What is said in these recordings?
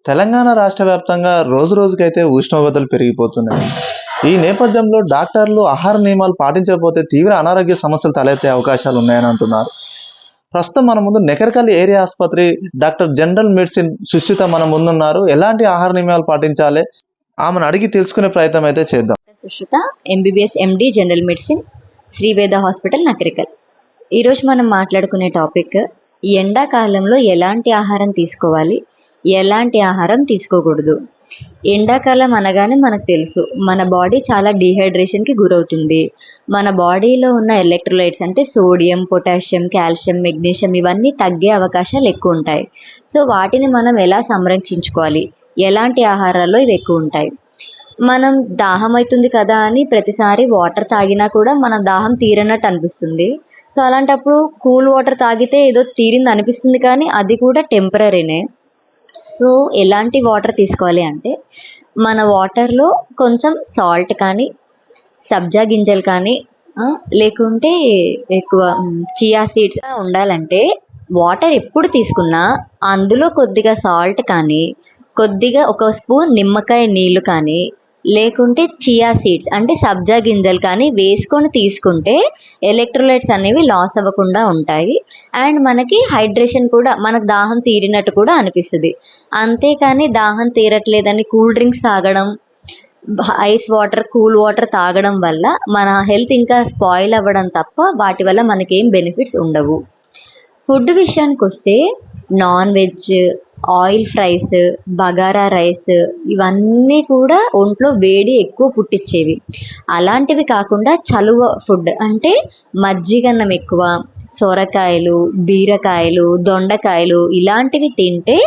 తెలంగాణ రాష్ట్ర వ్యాప్తంగా రోజు రోజుకైతే ఉష్ణోగ్రతలు పెరిగిపోతున్నాయి. ఈ నేపథ్యంలో డాక్టర్లు ఆహార నియమాలు పాటించకపోతే తీవ్ర అనారోగ్య సమస్యలు తలెత్తే అవకాశాలు ఉన్నాయని అంటున్నారు. ప్రస్తుతం మన ముందు నెకరకల్లి ఏరియా ఆసుపత్రి డాక్టర్ జనరల్ మెడిసిన్ సుశ్రిత మన ముందున్నారు. ఎలాంటి ఆహార నియమాలు పాటించాలి ఆమెను అడిగి తెలుసుకునే ప్రయత్నం అయితే చేద్దాం. Sushrita, MBBS MD general medicine, Sri Veda hospital, Nakrekal. ఈరోజు మనం మాట్లాడుకునే టాపిక్ ఈ ఎండాకాలంలో ఎలాంటి ఆహారం తీసుకోవాలి, ఎలాంటి ఆహారం తీసుకోకూడదు. ఎండాకాలం అనగానే మనకు తెలుసు మన బాడీ చాలా డీహైడ్రేషన్కి గురవుతుంది. మన బాడీలో ఉన్న ఎలక్ట్రోలైట్స్ అంటే సోడియం, పొటాషియం, కాల్షియం, మెగ్నీషియం ఇవన్నీ తగ్గే అవకాశాలు ఎక్కువ ఉంటాయి. సో వాటిని మనం ఎలా సంరక్షించుకోవాలి, ఎలాంటి ఆహారాల్లో ఇవి ఎక్కువ ఉంటాయి. మనం దాహం అవుతుంది కదా అని ప్రతిసారి వాటర్ తాగినా కూడా మన దాహం తీరనట్టు అనిపిస్తుంది. సో అలాంటప్పుడు కూల్ వాటర్ తాగితే ఏదో తీరింది అనిపిస్తుంది, కానీ అది కూడా టెంపరీనే. సో ఎలాంటి వాటర్ తీసుకోవాలి అంటే మన వాటర్లో కొంచెం సాల్ట్ కానీ, సబ్జా గింజలు కానీ, లేకుంటే ఎక్కువ చియా సీడ్స్ ఉండాలంటే వాటర్ ఎప్పుడు తీసుకున్నా అందులో కొద్దిగా సాల్ట్ కానీ, కొద్దిగా ఒక స్పూన్ నిమ్మకాయ నీళ్ళు కానీ, లేకుంటే చియా సీడ్స్ అంటే సబ్జా గింజలు కానీ వేసుకొని తీసుకుంటే ఎలక్ట్రోలైట్స్ అనేవి లాస్ అవ్వకుండా ఉంటాయి. అండ్ మనకి హైడ్రేషన్ కూడా, మనకు దాహం తీరినట్టు కూడా అనిపిస్తుంది. అంతేకాని దాహం తీరట్లేదని కూల్ డ్రింక్స్ తాగడం, ఐస్ వాటర్, కూల్ వాటర్ తాగడం వల్ల మన హెల్త్ ఇంకా స్పాయిల్ అవ్వడం తప్ప వాటి వల్ల మనకేం బెనిఫిట్స్ ఉండవు. ఫుడ్ విషయానికి వస్తే non veg, oil fries, bagara rice ఇవన్నీ కూడా ఒంట్లో వేడి ఎక్కువ పుట్టించేవి. అలాంటివి కాకుండా చలువ ఫుడ్ అంటే మజ్జిగన్నం ఎక్కువ, సొరకాయలు, బీరకాయలు, దొండకాయలు ఇలాంటివి తింటే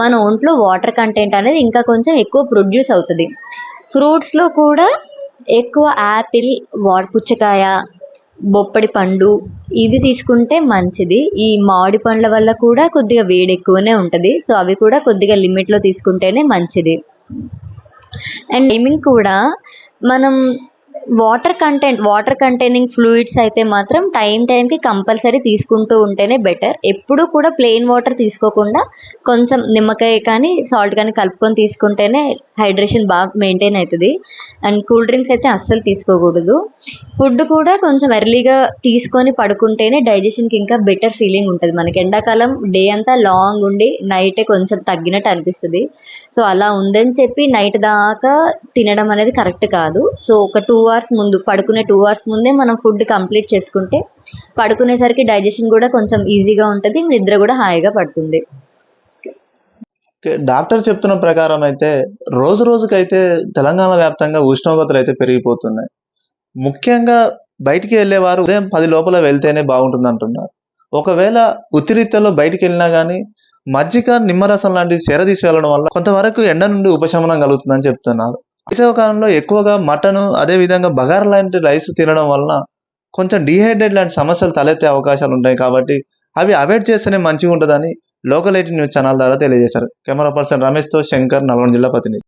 మన ఒంట్లో వాటర్ కంటెంట్ అనేది ఇంకా కొంచెం ఎక్కువ ప్రొడ్యూస్ అవుతుంది. ఫ్రూట్స్లో కూడా ఎక్కువ యాపిల్, పుచ్చకాయ, బొప్పడి పండు ఇది తీసుకుంటే మంచిది. ఈ మామిడి పండ్ల వల్ల కూడా కొద్దిగా వేడి ఎక్కువనే ఉంటుంది. సో అవి కూడా కొద్దిగా లిమిట్లో తీసుకుంటేనే మంచిది. అండ్ టైమింగ్ కూడా మనం వాటర్ కంటైనింగ్ ఫ్లూయిడ్స్ అయితే మాత్రం టైంకి కంపల్సరీ తీసుకుంటూ ఉంటేనే బెటర్. ఎప్పుడూ కూడా ప్లెయిన్ వాటర్ తీసుకోకుండా కొంచెం నిమ్మకాయ కానీ సాల్ట్ కానీ కలుపుకొని తీసుకుంటేనే హైడ్రేషన్ బాగా మెయింటైన్ అవుతుంది. అండ్ కూల్ డ్రింక్స్ అయితే అస్సలు తీసుకోకూడదు. ఫుడ్ కూడా కొంచెం ఎర్లీగా తీసుకొని పడుకుంటేనే డైజెషన్కి ఇంకా బెటర్ ఫీలింగ్ ఉంటుంది. మనకి ఎండాకాలం డే అంతా లాంగ్ ఉండి నైటే కొంచెం తగ్గినట్టు అనిపిస్తుంది. సో అలా ఉందని చెప్పి నైట్ దాకా తినడం అనేది కరెక్ట్ కాదు. సో ఒక 2 hours ముందు, పడుకునే 2 hours ముందే మనం ఫుడ్ కంప్లీట్ చేసుకుంటే పడుకునేసరికి డైజెషన్ కూడా కొంచెం ఈజీగా ఉంటుంది, నిద్ర కూడా హాయిగా పడుతుంది. డాక్టర్ చెప్తున్న ప్రకారం అయితే రోజు రోజుకైతే తెలంగాణ వ్యాప్తంగా ఉష్ణోగ్రతలు అయితే పెరిగిపోతున్నాయి. ముఖ్యంగా బయటికి వెళ్ళేవారు ఉదయం 10 లోపల వెళ్తేనే బాగుంటుంది అంటున్నారు. ఒకవేళ ఉత్తిరీత్యాలో బయటికి వెళ్ళినా కానీ మజ్జిగ, నిమ్మరసం లాంటి చెర తీసుకెళ్లడం వల్ల కొంతవరకు ఎండ నుండి ఉపశమనం కలుగుతుందని చెప్తున్నారు. వేసవి కాలంలో ఎక్కువగా మటన్, అదేవిధంగా బగారా లాంటి రైస్ తినడం వలన కొంచెం డీహైడ్రేట్ లాంటి సమస్యలు తలెత్తే అవకాశాలు ఉంటాయి. కాబట్టి అవి అవాయిడ్ చేస్తేనే మంచిగా ఉంటుందని లోకల్ 18 న్యూస్ ఛానల్ ద్వారా తెలియజేశారు. కెమెరా పర్సన్ రమేష్తో శంకర్, నల్గొండ జిల్లా ప్రతినిధి.